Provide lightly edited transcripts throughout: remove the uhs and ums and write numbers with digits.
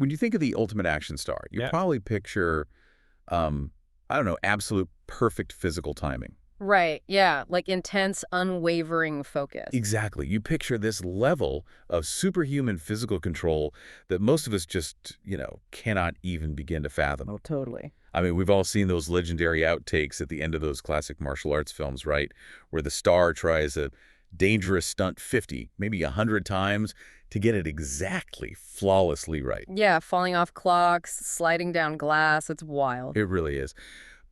When you think of the ultimate action star, you Yeah. probably picture, I don't know, absolute perfect physical timing. Right, yeah, like intense, unwavering focus. Exactly. You picture this level of superhuman physical control that most of us just, cannot even begin to fathom. Oh, totally. I mean, we've all seen those legendary outtakes at the end of those classic martial arts films, right? Where the star tries a dangerous stunt 50, maybe 100 times to get it exactly flawlessly right. Yeah, falling off clocks, sliding down glass, it's wild. It really is.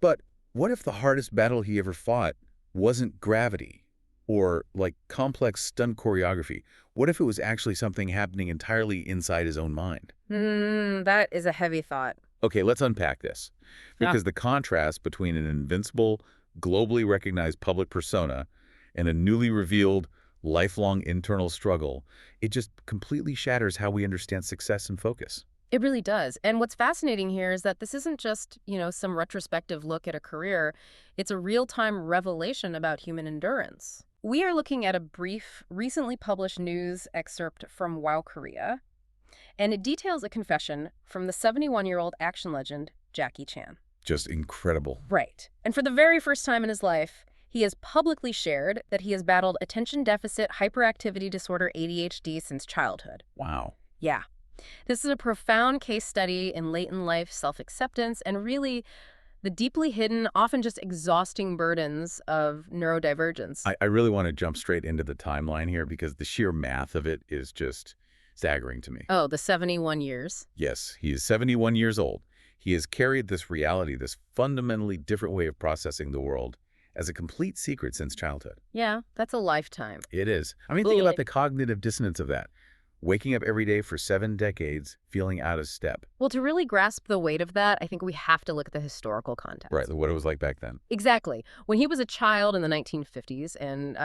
But what if the hardest battle he ever fought wasn't gravity or like complex stunt choreography? What if it was actually something happening entirely inside his own mind? That is a heavy thought. Okay, let's unpack this. Yeah. Because the contrast between an invincible, globally recognized public persona and a newly revealed, lifelong internal struggle, it just completely shatters how we understand success and focus. It really does. And what's fascinating here is that this isn't just, some retrospective look at a career. It's a real-time revelation about human endurance. We are looking at a brief, recently published news excerpt from WOW Korea, and it details a confession from the 71-year-old action legend, Jackie Chan. Just incredible. Right. And for the very first time in his life, he has publicly shared that he has battled attention deficit hyperactivity disorder ADHD since childhood. Wow. Yeah. This is a profound case study in late-in life self-acceptance and really the deeply hidden, often just exhausting burdens of neurodivergence. I really want to jump straight into the timeline here because the sheer math of it is just staggering to me. Oh, the 71 years. Yes, he is 71 years old. He has carried this reality, this fundamentally different way of processing the world, as a complete secret since childhood. Yeah, that's a lifetime. It is. I mean, think about the cognitive dissonance of that. Waking up every day for 7 decades, feeling out of step. Well, to really grasp the weight of that, I think we have to look at the historical context. Right, what it was like back then. Exactly. When he was a child in the 1950s and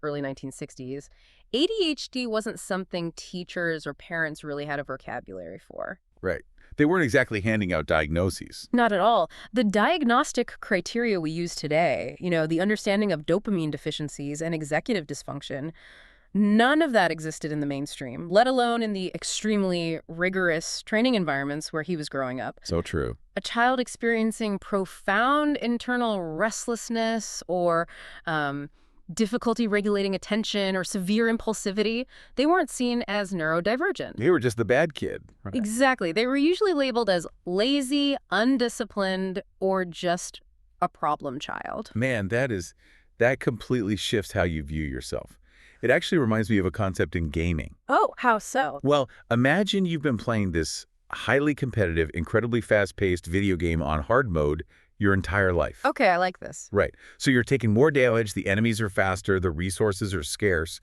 early 1960s, ADHD wasn't something teachers or parents really had a vocabulary for. Right. They weren't exactly handing out diagnoses. Not at all. The diagnostic criteria we use today, the understanding of dopamine deficiencies and executive dysfunction, none of that existed in the mainstream, let alone in the extremely rigorous training environments where he was growing up. So true. A child experiencing profound internal restlessness or difficulty regulating attention or severe impulsivity, they weren't seen as neurodivergent. They were just the bad kid. Right. Exactly. They were usually labeled as lazy, undisciplined, or just a problem child. Man, that completely shifts how you view yourself. It actually reminds me of a concept in gaming. Oh, how so? Well, imagine you've been playing this highly competitive, incredibly fast-paced video game on hard mode your entire life. Okay, I like this. Right. So you're taking more damage, the enemies are faster, the resources are scarce.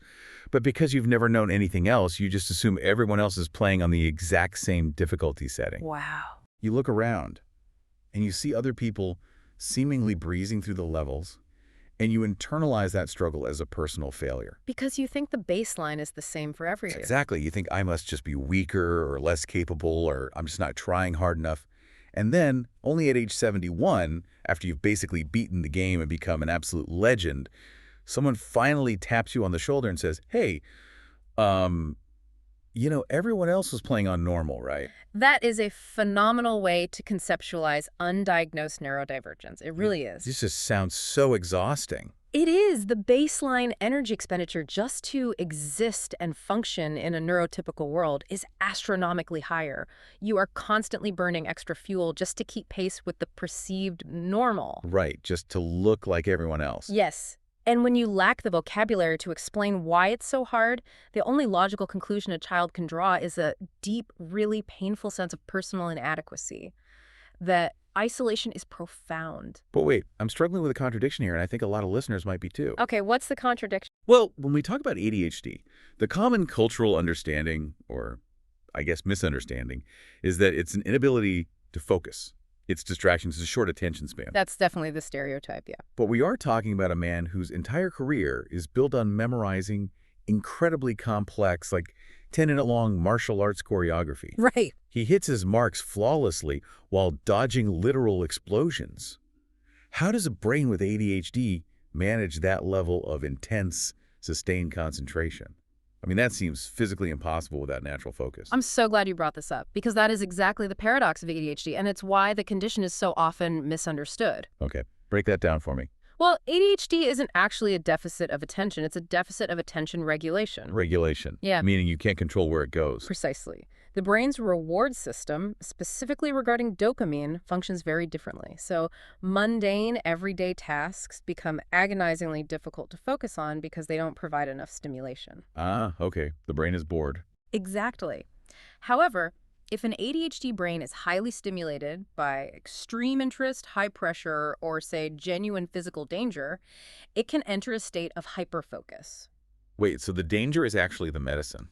But because you've never known anything else, you just assume everyone else is playing on the exact same difficulty setting. Wow. You look around, and you see other people seemingly breezing through the levels, and you internalize that struggle as a personal failure. Because you think the baseline is the same for everyone. Exactly. You think I must just be weaker or less capable or I'm just not trying hard enough. And then, only at age 71, after you've basically beaten the game and become an absolute legend, someone finally taps you on the shoulder and says, hey, everyone else was playing on normal, right? That is a phenomenal way to conceptualize undiagnosed neurodivergence. It really is. This just sounds so exhausting. It is. The baseline energy expenditure just to exist and function in a neurotypical world is astronomically higher. You are constantly burning extra fuel just to keep pace with the perceived normal. Right, just to look like everyone else. Yes. And when you lack the vocabulary to explain why it's so hard, the only logical conclusion a child can draw is a deep, really painful sense of personal inadequacy. That isolation is profound. But wait, I'm struggling with a contradiction here, and I think a lot of listeners might be too. Okay, what's the contradiction? Well, when we talk about ADHD, the common cultural understanding, or I guess misunderstanding, is that it's an inability to focus. It's distractions, it's a short attention span. That's definitely the stereotype, yeah. But we are talking about a man whose entire career is built on memorizing incredibly complex, like 10-minute-long martial arts choreography. Right. He hits his marks flawlessly while dodging literal explosions. How does a brain with ADHD manage that level of intense, sustained concentration? I mean, that seems physically impossible without natural focus. I'm so glad you brought this up, because that is exactly the paradox of ADHD, and it's why the condition is so often misunderstood. Okay, break that down for me. Well, ADHD isn't actually a deficit of attention. It's a deficit of attention regulation. Regulation. Yeah. Meaning you can't control where it goes. Precisely. The brain's reward system, specifically regarding dopamine, functions very differently. So mundane, everyday tasks become agonizingly difficult to focus on because they don't provide enough stimulation. Ah, okay. The brain is bored. Exactly. However, if an ADHD brain is highly stimulated by extreme interest, high pressure, or, say, genuine physical danger, it can enter a state of hyperfocus. Wait, so the danger is actually the medicine?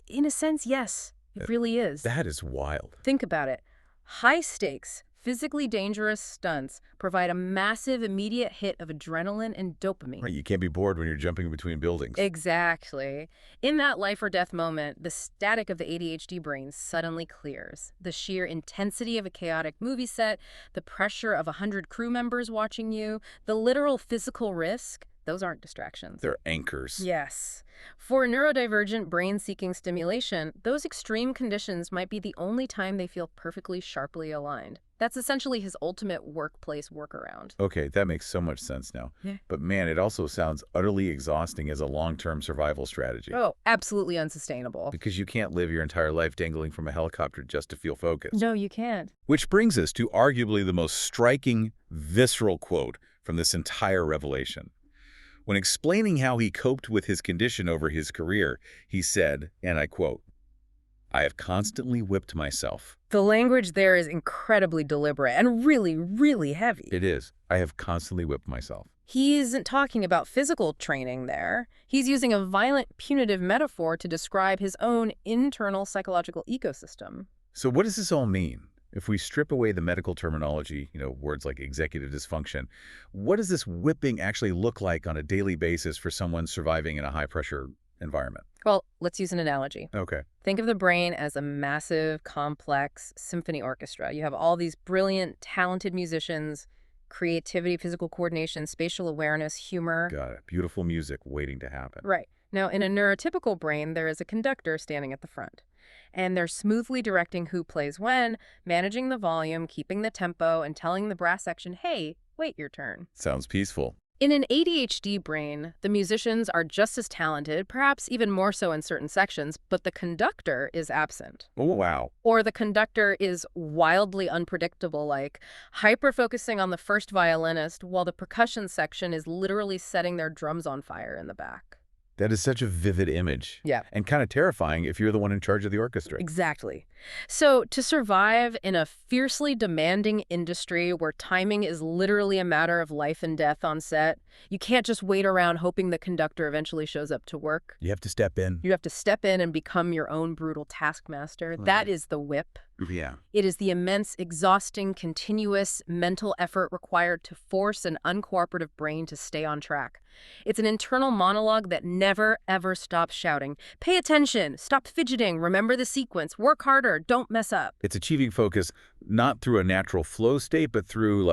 In a sense, yes, it really is. That is wild. Think about it. High stakes, physically dangerous stunts provide a massive immediate hit of adrenaline and dopamine. Right, you can't be bored when you're jumping between buildings. Exactly. In that life or death moment, the static of the ADHD brain suddenly clears. The sheer intensity of a chaotic movie set, the pressure of 100 crew members watching you, the literal physical risk, those aren't distractions. They're anchors. Yes. For neurodivergent brain-seeking stimulation, those extreme conditions might be the only time they feel perfectly sharply aligned. That's essentially his ultimate workplace workaround. Okay, that makes so much sense now. Yeah. But man, it also sounds utterly exhausting as a long-term survival strategy. Oh, absolutely unsustainable. Because you can't live your entire life dangling from a helicopter just to feel focused. No, you can't. Which brings us to arguably the most striking, visceral quote from this entire revelation. When explaining how he coped with his condition over his career, he said, and I quote, "I have constantly whipped myself." The language there is incredibly deliberate and really, really heavy. It is. I have constantly whipped myself. He isn't talking about physical training there. He's using a violent, punitive metaphor to describe his own internal psychological ecosystem. So what does this all mean? If we strip away the medical terminology, words like executive dysfunction, what does this whipping actually look like on a daily basis for someone surviving in a high-pressure environment? Well, let's use an analogy. Okay. Think of the brain as a massive, complex symphony orchestra. You have all these brilliant, talented musicians, creativity, physical coordination, spatial awareness, humor. Got it. Beautiful music waiting to happen. Right. Now, in a neurotypical brain, there is a conductor standing at the front. And they're smoothly directing who plays when, managing the volume, keeping the tempo, and telling the brass section, hey, wait your turn. Sounds peaceful. In an ADHD brain, the musicians are just as talented, perhaps even more so in certain sections, but the conductor is absent. Oh, wow. Or the conductor is wildly unpredictable, like hyper-focusing on the first violinist while the percussion section is literally setting their drums on fire in the back. That is such a vivid image. Yeah. And kind of terrifying if you're the one in charge of the orchestra. Exactly. So to survive in a fiercely demanding industry where timing is literally a matter of life and death on set, you can't just wait around hoping the conductor eventually shows up to work. You have to step in. You have to step in and become your own brutal taskmaster. Right. That is the whip. Yeah. It is the immense, exhausting, continuous mental effort required to force an uncooperative brain to stay on track. It's an internal monologue that never, ever stops shouting, pay attention, stop fidgeting, remember the sequence, work harder, don't mess up. It's achieving focus not through a natural flow state, but through,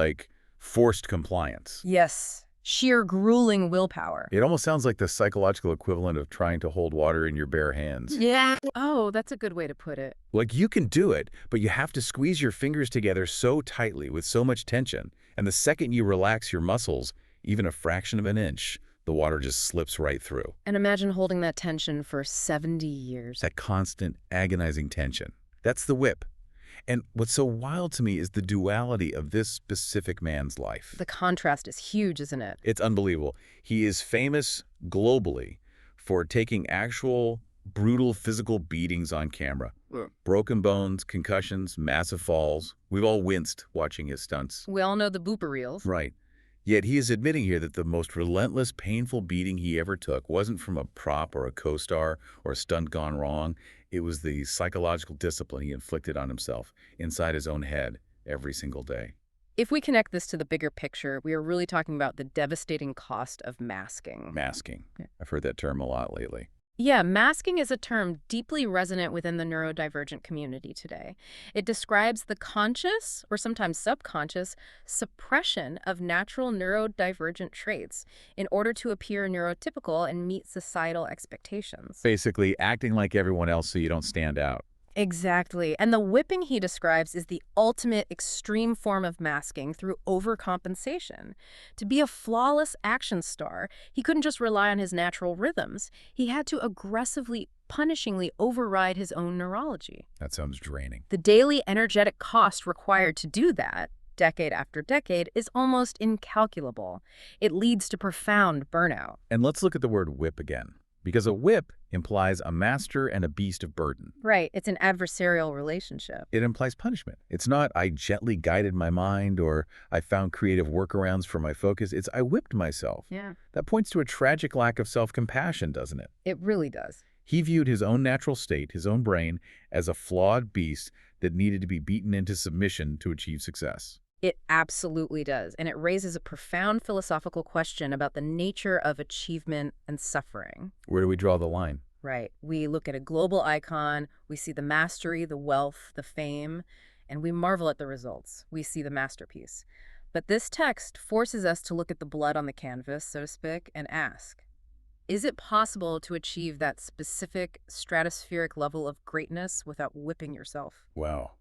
forced compliance. Yes, sheer grueling willpower. It almost sounds like the psychological equivalent of trying to hold water in your bare hands. Yeah. Oh, that's a good way to put it. Like, you can do it, but you have to squeeze your fingers together so tightly with so much tension. And the second you relax your muscles, even a fraction of an inch, the water just slips right through. And imagine holding that tension for 70 years. That constant, agonizing tension. That's the whip. And what's so wild to me is the duality of this specific man's life. The contrast is huge, isn't it? It's unbelievable. He is famous globally for taking actual brutal physical beatings on camera. Broken bones, concussions, massive falls. We've all winced watching his stunts. We all know the blooper reels. Right. Yet he is admitting here that the most relentless, painful beating he ever took wasn't from a prop or a co-star or a stunt gone wrong. It was the psychological discipline he inflicted on himself inside his own head every single day. If we connect this to the bigger picture, we are really talking about the devastating cost of masking. Masking. Yeah. I've heard that term a lot lately. Yeah, masking is a term deeply resonant within the neurodivergent community today. It describes the conscious, or sometimes subconscious, suppression of natural neurodivergent traits in order to appear neurotypical and meet societal expectations. Basically, acting like everyone else so you don't stand out. Exactly. And the whipping he describes is the ultimate extreme form of masking through overcompensation. To be a flawless action star, he couldn't just rely on his natural rhythms. He had to aggressively, punishingly override his own neurology. That sounds draining. The daily energetic cost required to do that, decade after decade, is almost incalculable. It leads to profound burnout. And let's look at the word whip again, because a whip implies a master and a beast of burden. Right, it's an adversarial relationship. It implies punishment. It's not I gently guided my mind or I found creative workarounds for my focus. It's I whipped myself. Yeah, That points to a tragic lack of self-compassion, doesn't it? it really does. He viewed his own natural state, his own brain, as a flawed beast that needed to be beaten into submission to achieve success. It absolutely does, and it raises a profound philosophical question about the nature of achievement and suffering. Where do we draw the line? Right. We look at a global icon, we see the mastery, the wealth, the fame, and we marvel at the results. We see the masterpiece. But this text forces us to look at the blood on the canvas, so to speak, and ask, is it possible to achieve that specific stratospheric level of greatness without whipping yourself? Wow,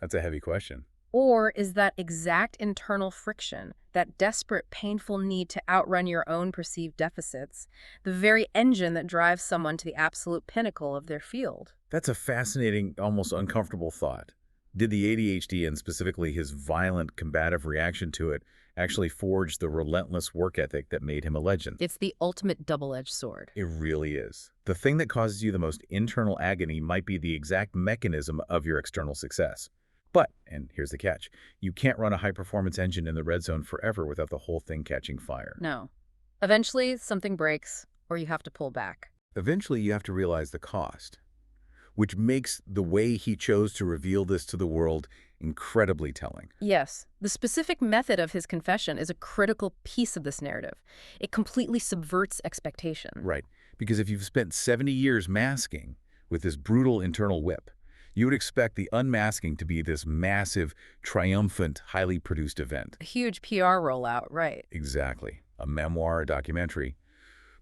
that's a heavy question. Or is that exact internal friction, that desperate, painful need to outrun your own perceived deficits, the very engine that drives someone to the absolute pinnacle of their field? That's a fascinating, almost uncomfortable thought. Did the ADHD and specifically his violent, combative reaction to it actually forge the relentless work ethic that made him a legend? It's the ultimate double-edged sword. It really is. The thing that causes you the most internal agony might be the exact mechanism of your external success. But, and here's the catch, you can't run a high-performance engine in the red zone forever without the whole thing catching fire. No. Eventually, something breaks, or you have to pull back. Eventually, you have to realize the cost, which makes the way he chose to reveal this to the world incredibly telling. Yes, the specific method of his confession is a critical piece of this narrative. It completely subverts expectation. Right, because if you've spent 70 years masking with this brutal internal whip, you would expect the unmasking to be this massive, triumphant, highly produced event. A huge PR rollout, right. Exactly. A memoir, a documentary.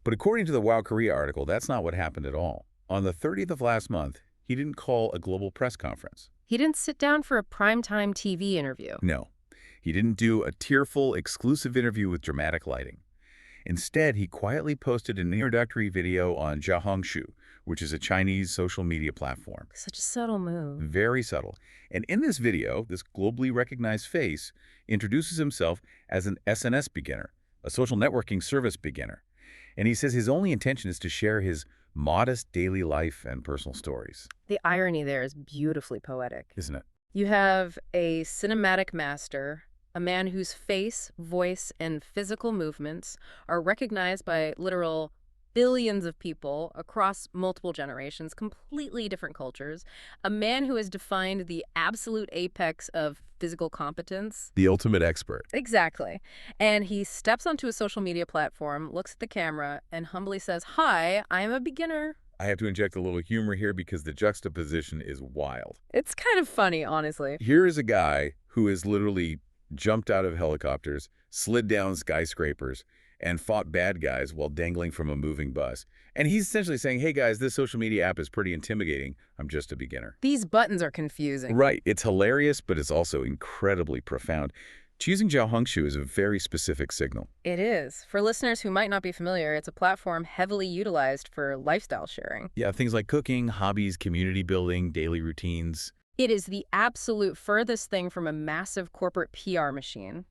But according to the Wow Korea article, that's not what happened at all. On the 30th of last month, he didn't call a global press conference. He didn't sit down for a primetime TV interview. No. He didn't do a tearful, exclusive interview with dramatic lighting. Instead, he quietly posted an introductory video on Xiaohongshu, which is a Chinese social media platform. Such a subtle move. Very subtle. And in this video, this globally recognized face introduces himself as an SNS beginner, a social networking service beginner. And he says his only intention is to share his modest daily life and personal stories. The irony there is beautifully poetic. Isn't it? You have a cinematic master, a man whose face, voice, and physical movements are recognized by literal billions of people across multiple generations, completely different cultures, a man who has defined the absolute apex of physical competence. The ultimate expert. Exactly. And he steps onto a social media platform, looks at the camera, and humbly says, "Hi, I'm a beginner." I have to inject a little humor here because the juxtaposition is wild. It's kind of funny, honestly. Here is a guy who has literally jumped out of helicopters, slid down skyscrapers, and fought bad guys while dangling from a moving bus. And he's essentially saying, hey guys, this social media app is pretty intimidating. I'm just a beginner. These buttons are confusing. Right. It's hilarious, but it's also incredibly profound. Choosing Xiaohongshu is a very specific signal. It is. For listeners who might not be familiar, it's a platform heavily utilized for lifestyle sharing. Yeah, things like cooking, hobbies, community building, daily routines. It is the absolute furthest thing from a massive corporate PR machine.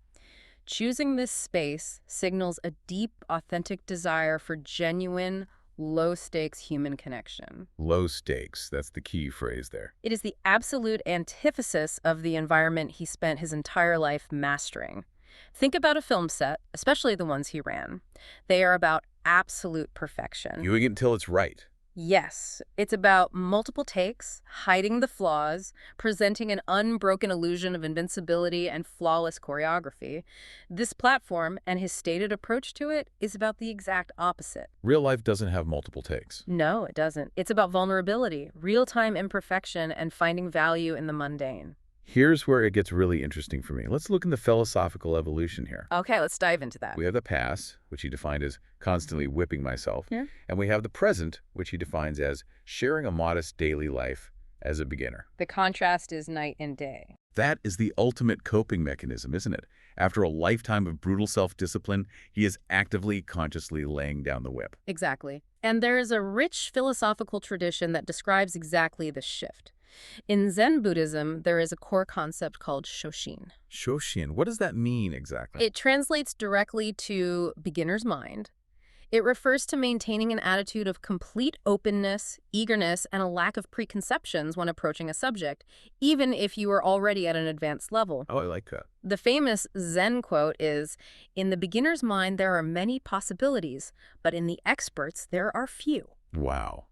Choosing this space signals a deep, authentic desire for genuine, low-stakes human connection. Low stakes, that's the key phrase there. It is the absolute antithesis of the environment he spent his entire life mastering. Think about a film set, especially the ones he ran. They are about absolute perfection. Doing it until it's right. Yes, it's about multiple takes, hiding the flaws, presenting an unbroken illusion of invincibility and flawless choreography. This platform and his stated approach to it is about the exact opposite. Real life doesn't have multiple takes. No, it doesn't. It's about vulnerability, real-time imperfection, and finding value in the mundane. Here's where it gets really interesting for me. Let's look in the philosophical evolution here. Okay, let's dive into that. We have the past, which he defined as constantly whipping myself, Yeah. and we have the present, which he defines as sharing a modest daily life as a beginner. The contrast is night and day. That is the ultimate coping mechanism, isn't it? After a lifetime of brutal self-discipline, he is actively, consciously laying down the whip. Exactly. And there is a rich philosophical tradition that describes exactly this shift. In Zen Buddhism, there is a core concept called Shoshin. Shoshin, what does that mean exactly? It translates directly to beginner's mind. It refers to maintaining an attitude of complete openness, eagerness, and a lack of preconceptions when approaching a subject, even if you are already at an advanced level. Oh, I like that. The famous Zen quote is, "In the beginner's mind, there are many possibilities, but in the expert's, there are few." Wow.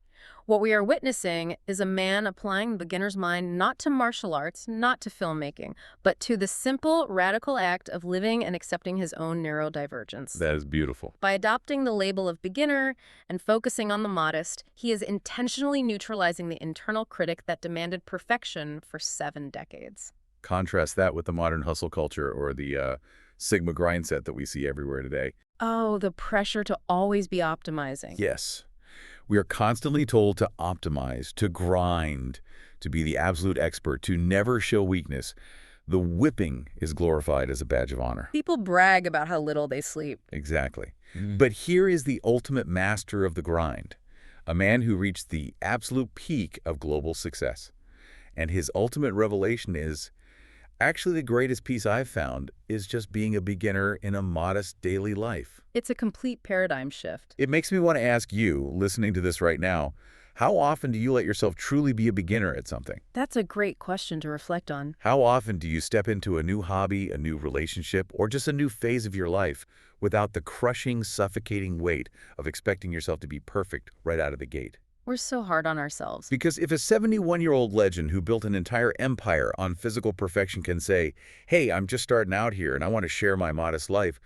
What we are witnessing is a man applying the beginner's mind not to martial arts, not to filmmaking, but to the simple, radical act of living and accepting his own neurodivergence. That is beautiful. By adopting the label of beginner and focusing on the modest, he is intentionally neutralizing the internal critic that demanded perfection for 7 decades. Contrast that with the modern hustle culture or the Sigma grind set that we see everywhere today. Oh, the pressure to always be optimizing. Yes. We are constantly told to optimize, to grind, to be the absolute expert, to never show weakness. The whipping is glorified as a badge of honor. People brag about how little they sleep. Exactly. But here is the ultimate master of the grind, a man who reached the absolute peak of global success. And his ultimate revelation is, actually the greatest piece I've found is just being a beginner in a modest daily life. It's a complete paradigm shift. It makes me want to ask you, listening to this right now, how often do you let yourself truly be a beginner at something? That's a great question to reflect on. How often do you step into a new hobby, a new relationship, or just a new phase of your life without the crushing, suffocating weight of expecting yourself to be perfect right out of the gate? We're so hard on ourselves. Because if a 71-year-old legend who built an entire empire on physical perfection can say, hey, I'm just starting out here and I want to share my modest life,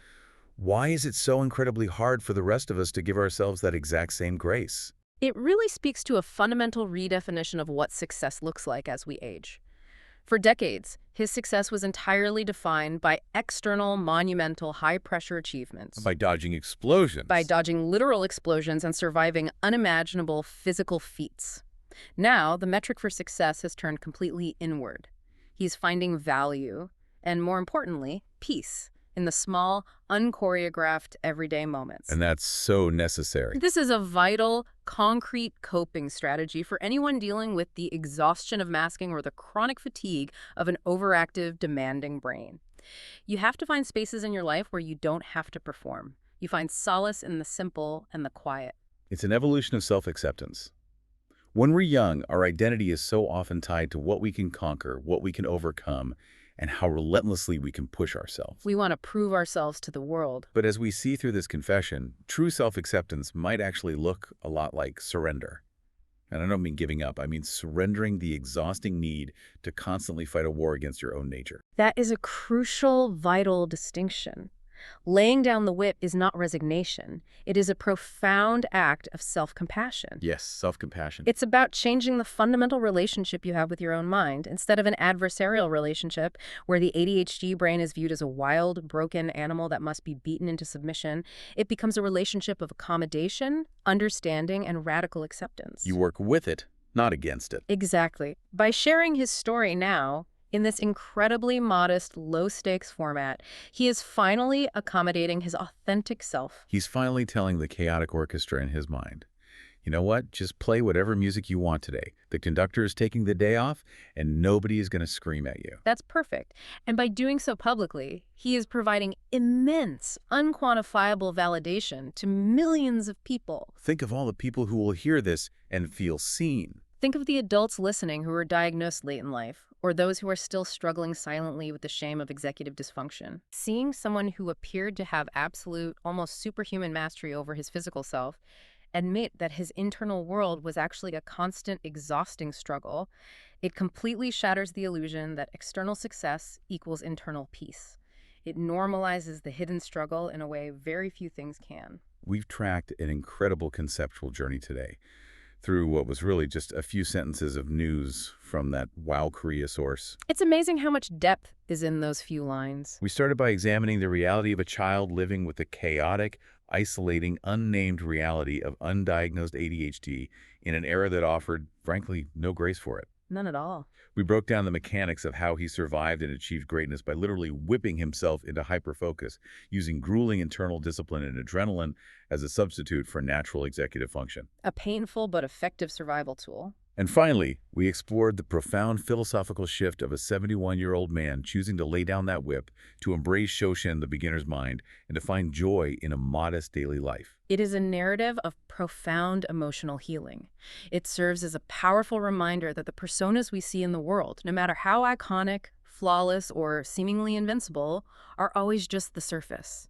why is it so incredibly hard for the rest of us to give ourselves that exact same grace? It really speaks to a fundamental redefinition of what success looks like as we age. For decades, his success was entirely defined by external, monumental, high-pressure achievements. By dodging explosions. By dodging literal explosions and surviving unimaginable physical feats. Now, the metric for success has turned completely inward. He's finding value, and more importantly, peace, in the small, unchoreographed, everyday moments. And that's so necessary. This is a vital, concrete coping strategy for anyone dealing with the exhaustion of masking or the chronic fatigue of an overactive, demanding brain. You have to find spaces in your life where you don't have to perform. You find solace in the simple and the quiet. It's an evolution of self-acceptance. When we're young, our identity is so often tied to what we can conquer, what we can overcome, and how relentlessly we can push ourselves. We want to prove ourselves to the world. But as we see through this confession, true self-acceptance might actually look a lot like surrender. And I don't mean giving up, I mean surrendering the exhausting need to constantly fight a war against your own nature. That is a crucial, vital distinction. Laying down the whip is not resignation. It is a profound act of self-compassion. Yes, self-compassion. It's about changing the fundamental relationship you have with your own mind. Instead of an adversarial relationship where the ADHD brain is viewed as a wild, broken animal that must be beaten into submission, it becomes a relationship of accommodation, understanding, and radical acceptance. You work with it, not against it. Exactly. By sharing his story now, in this incredibly modest, low-stakes format, he is finally accommodating his authentic self. He's finally telling the chaotic orchestra in his mind, you know what, just play whatever music you want today. The conductor is taking the day off, and nobody is going to scream at you. That's perfect. And by doing so publicly, he is providing immense, unquantifiable validation to millions of people. Think of all the people who will hear this and feel seen. Think of the adults listening who were diagnosed late in life, or those who are still struggling silently with the shame of executive dysfunction. Seeing someone who appeared to have absolute, almost superhuman mastery over his physical self, admit that his internal world was actually a constant, exhausting struggle, it completely shatters the illusion that external success equals internal peace. It normalizes the hidden struggle in a way very few things can. We've tracked an incredible conceptual journey today through what was really just a few sentences of news from that Wow Korea source. It's amazing how much depth is in those few lines. We started by examining the reality of a child living with the chaotic, isolating, unnamed reality of undiagnosed ADHD in an era that offered, frankly, no grace for it. None at all. We broke down the mechanics of how he survived and achieved greatness by literally whipping himself into hyperfocus, using grueling internal discipline and adrenaline as a substitute for natural executive function. A painful but effective survival tool. And finally, we explored the profound philosophical shift of a 71-year-old man choosing to lay down that whip, to embrace Shoshin, the beginner's mind, and to find joy in a modest daily life. It is a narrative of profound emotional healing. It serves as a powerful reminder that the personas we see in the world, no matter how iconic, flawless, or seemingly invincible, are always just the surface.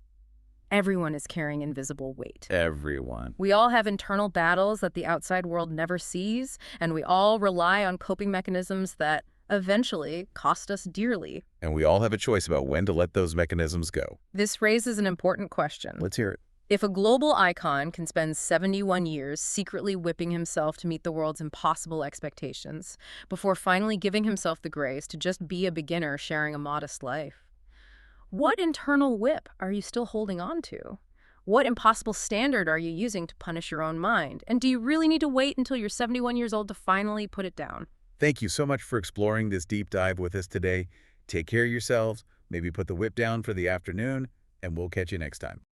Everyone is carrying invisible weight. Everyone. We all have internal battles that the outside world never sees, and we all rely on coping mechanisms that eventually cost us dearly. And we all have a choice about when to let those mechanisms go. This raises an important question. Let's hear it. If a global icon can spend 71 years secretly whipping himself to meet the world's impossible expectations before finally giving himself the grace to just be a beginner sharing a modest life, what internal whip are you still holding on to? What impossible standard are you using to punish your own mind? And do you really need to wait until you're 71 years old to finally put it down? Thank you so much for exploring this deep dive with us today. Take care of yourselves, maybe put the whip down for the afternoon, and we'll catch you next time.